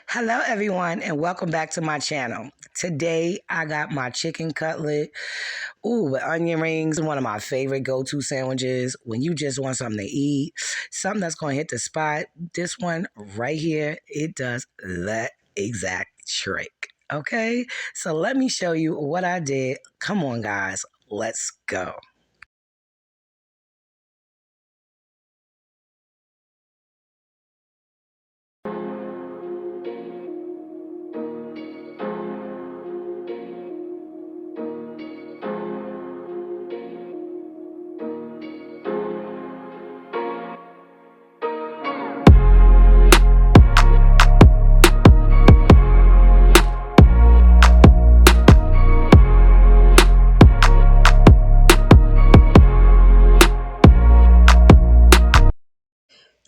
Hello, everyone, and welcome back to my channel. Today, I got my chicken cutlet, with onion rings, one of my favorite go-to sandwiches when you just want something to eat, something that's going to hit the spot. This one right here, it does that exact trick. Okay, so let me show you what I did. Come on, guys, let's go.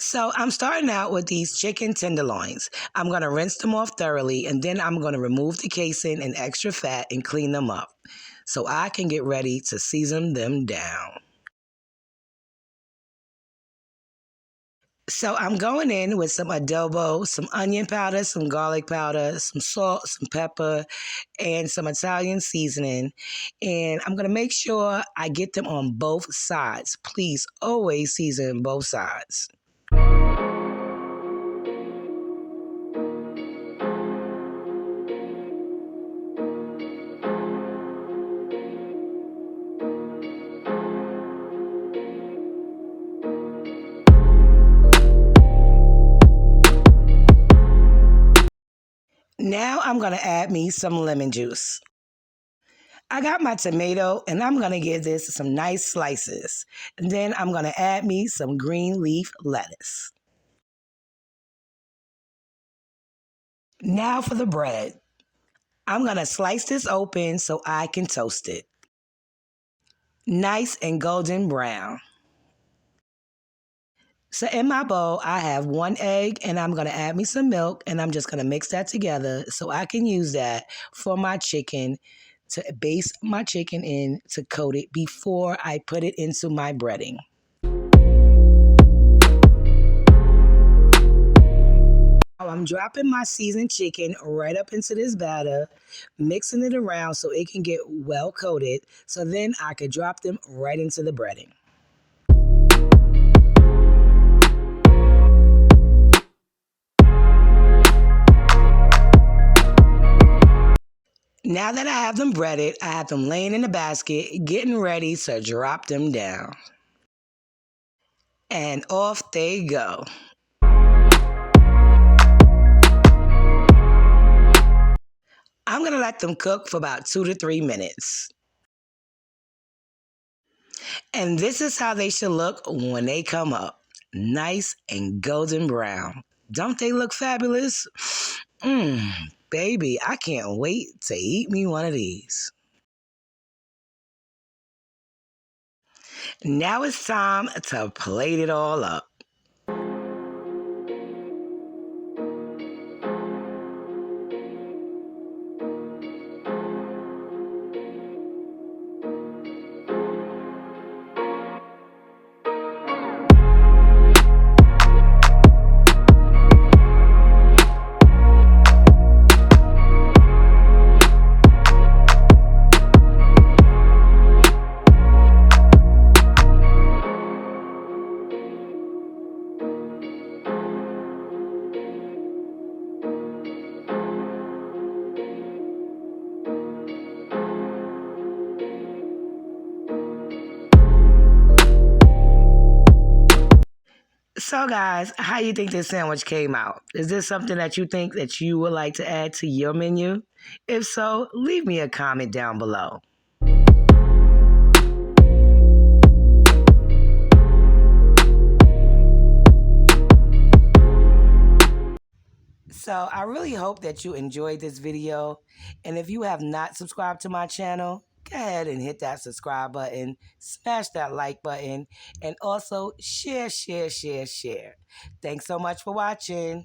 So I'm starting out with these chicken tenderloins. I'm going to rinse them off thoroughly, and then I'm going to remove the casing and extra fat and clean them up so I can get ready to season them down. So I'm going in with some adobo, some onion powder, some garlic powder, some salt, some pepper, and some Italian seasoning. And I'm going to make sure I get them on both sides. Please always season both sides. Now I'm going to add me some lemon juice. I got my tomato and I'm going to give this some nice slices. And then I'm going to add me some green leaf lettuce. Now for the bread. I'm going to slice this open so I can toast it. Nice and golden brown. So in my bowl, I have 1 egg and I'm going to add me some milk and I'm just going to mix that together so I can use that for my chicken to baste my chicken in to coat it before I put it into my breading. Now I'm dropping my seasoned chicken right up into this batter, mixing it around so it can get well coated so then I could drop them right into the breading. Now that I have them breaded, I have them laying in the basket, getting ready to drop them down. And off they go. I'm going to let them cook for about 2 to 3 minutes. And this is how they should look when they come up. Nice and golden brown. Don't they look fabulous? Baby, I can't wait to eat me one of these. Now it's time to plate it all up. So guys, how you think this sandwich came out? Is this something that you think that you would like to add to your menu? If so, leave me a comment down below. So I really hope that you enjoyed this video. And if you have not subscribed to my channel, go ahead and hit that subscribe button, smash that like button, and also share. Thanks so much for watching.